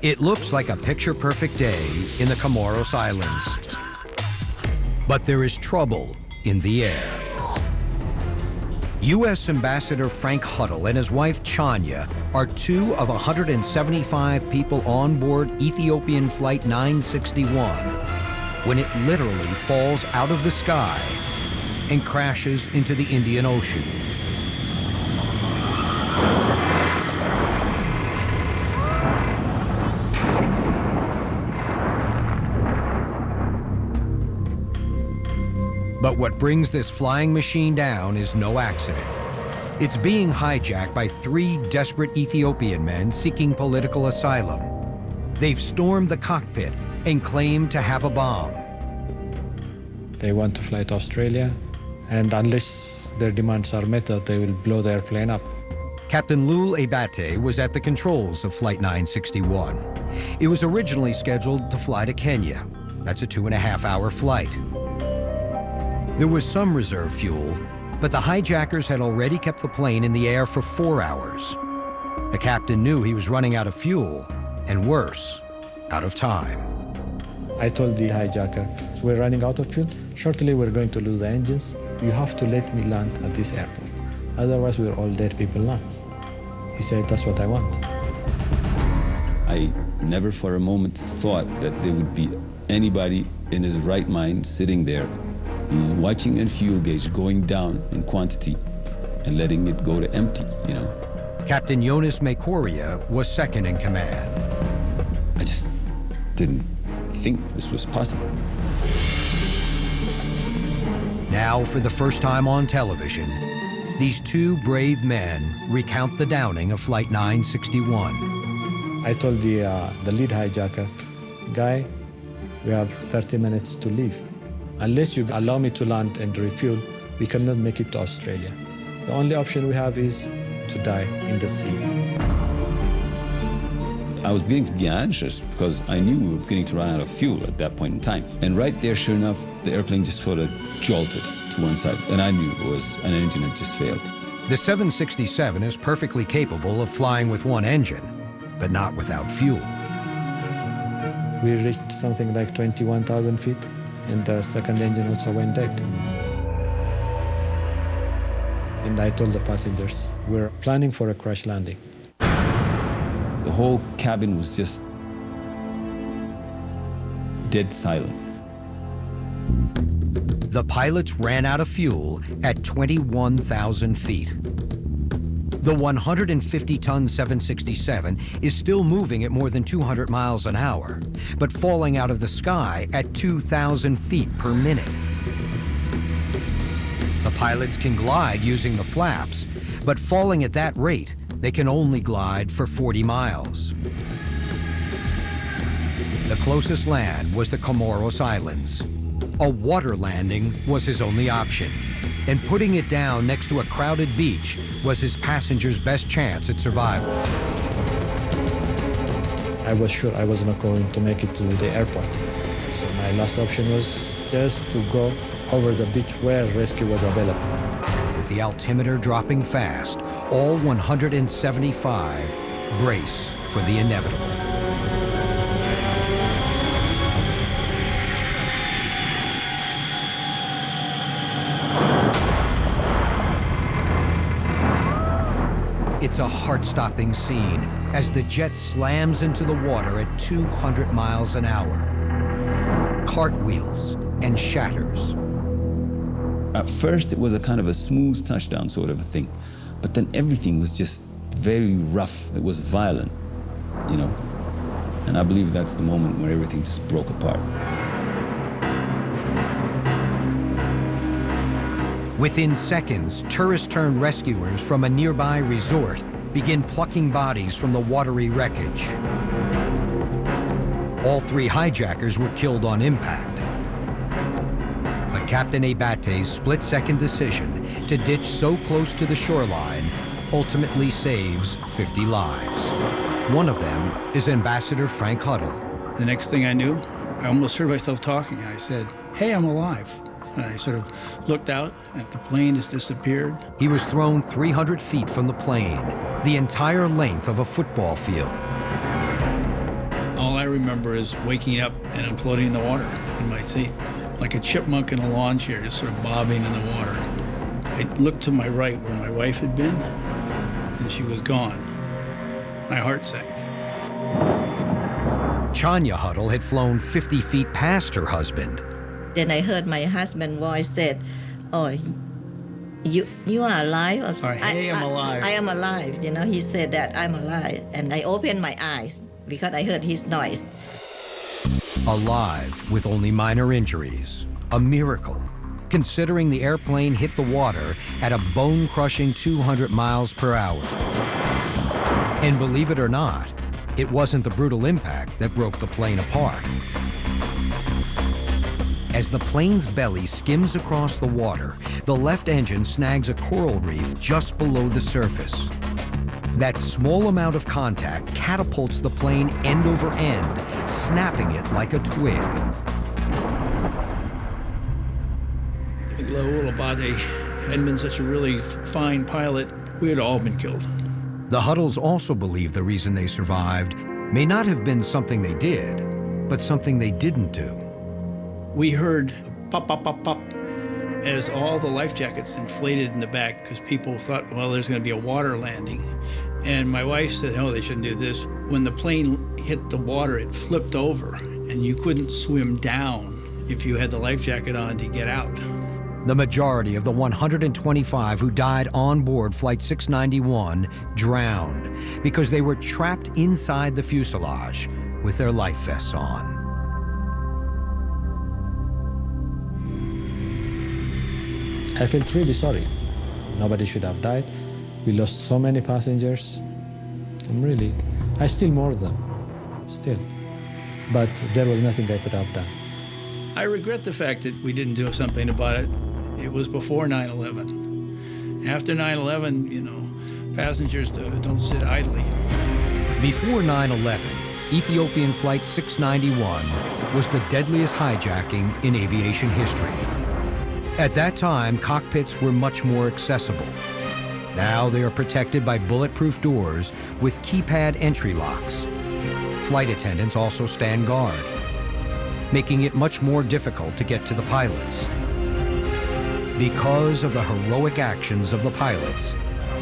It looks like a picture-perfect day in the Comoros Islands. But there is trouble in the air. U.S. Ambassador Frank Huddle and his wife Chanya are two of 175 people on board Ethiopian Flight 961 when it literally falls out of the sky and crashes into the Indian Ocean. But what brings this flying machine down is no accident. It's being hijacked by 3 desperate Ethiopian men seeking political asylum. They've stormed the cockpit and claim to have a bomb. They want to fly to Australia, and unless their demands are met, they will blow the airplane up. Captain Lul Abate was at the controls of Flight 961. It was originally scheduled to fly to Kenya. That's a 2.5-hour flight. There was some reserve fuel, but the hijackers had already kept the plane in the air for 4 hours. The captain knew he was running out of fuel, and worse, out of time. I told the hijacker, we're running out of fuel. Shortly, we're going to lose the engines. You have to let me land at this airport. Otherwise, we're all dead people now. He said, that's what I want. I never for a moment thought that there would be anybody in his right mind sitting there watching a fuel gauge going down in quantity and letting it go to empty, you know. Captain Jonas Mekoria was second in command. I just didn't think this was possible. Now, for the first time on television, these 2 brave men recount the downing of Flight 961. I told the lead hijacker, guy, we have 30 minutes to leave. Unless you allow me to land and refuel, we cannot make it to Australia. The only option we have is to die in the sea. I was beginning to get anxious because I knew we were beginning to run out of fuel at that point in time. And right there, sure enough, the airplane just sort of jolted to one side. And I knew it was an engine that just failed. The 767 is perfectly capable of flying with 1 engine, but not without fuel. We reached something like 21,000 feet, and the second engine also went dead. And I told the passengers, we're planning for a crash landing. The whole cabin was just dead silent. The pilots ran out of fuel at 21,000 feet. The 150-ton 767 is still moving at more than 200 miles an hour, but falling out of the sky at 2,000 feet per minute. The pilots can glide using the flaps, but falling at that rate, they can only glide for 40 miles. The closest land was the Comoros Islands. A water landing was his only option, and putting it down next to a crowded beach was his passenger's best chance at survival. I was sure I was not going to make it to the airport. So my last option was just to go over the beach where rescue was available. With the altimeter dropping fast, all 175 brace for the inevitable. It's a heart-stopping scene as the jet slams into the water at 200 miles an hour, cartwheels and shatters. At first, it was a kind of a smooth touchdown sort of a thing, but then everything was just very rough. It was violent, you know? And I believe that's the moment where everything just broke apart. Within seconds, tourist-turned rescuers from a nearby resort begin plucking bodies from the watery wreckage. All 3 hijackers were killed on impact. But Captain Abate's split-second decision to ditch so close to the shoreline ultimately saves 50 lives. One of them is Ambassador Frank Huddle. The next thing I knew, I almost heard myself talking. I said, hey, I'm alive. And I sort of looked out and the plane has disappeared. He was thrown 300 feet from the plane, the entire length of a football field. All I remember is waking up and I'm floating in the water in my seat, like a chipmunk in a lawn chair, just sort of bobbing in the water. I looked to my right where my wife had been, and she was gone. My heart sank. Chanya Huddle had flown 50 feet past her husband. Then I heard my husband's voice said, "Oh, you are alive?" Or, "Hey, I'm alive." I am alive. You know, he said that I'm alive. And I opened my eyes because I heard his noise. Alive with only minor injuries. A miracle, considering the airplane hit the water at a bone-crushing 200 miles per hour. And believe it or not, it wasn't the brutal impact that broke the plane apart. As the plane's belly skims across the water, the left engine snags a coral reef just below the surface. That small amount of contact catapults the plane end over end, snapping it like a twig. If Rahul Abate hadn't been such a really fine pilot, we had all been killed. The Huddles also believe the reason they survived may not have been something they did, but something they didn't do. We heard pop, pop, pop, pop as all the life jackets inflated in the back because people thought, well, there's going to be a water landing. And my wife said, oh, they shouldn't do this. When the plane hit the water, it flipped over, and you couldn't swim down if you had the life jacket on to get out. The majority of the 125 who died on board Flight 691 drowned because they were trapped inside the fuselage with their life vests on. I felt really sorry. Nobody should have died. We lost so many passengers. I still mourn them, still. But there was nothing I could have done. I regret the fact that we didn't do something about it. It was before 9/11. After 9/11, you know, passengers don't sit idly. Before 9/11, Ethiopian Flight 691 was the deadliest hijacking in aviation history. At that time, cockpits were much more accessible. Now they are protected by bulletproof doors with keypad entry locks. Flight attendants also stand guard, making it much more difficult to get to the pilots. Because of the heroic actions of the pilots,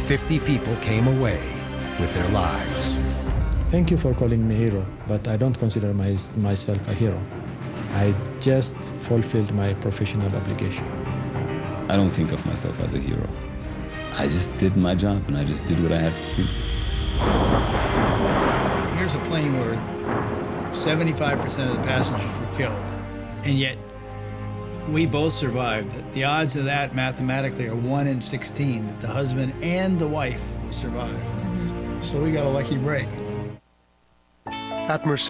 50 people came away with their lives. Thank you for calling me hero, but I don't consider myself a hero. I just fulfilled my professional obligation. I don't think of myself as a hero. I just did my job, and I just did what I had to do. Here's a plane where 75% of the passengers were killed, and yet we both survived. The odds of that mathematically are 1 in 16, that the husband and the wife will survive. So we got a lucky break. Atmos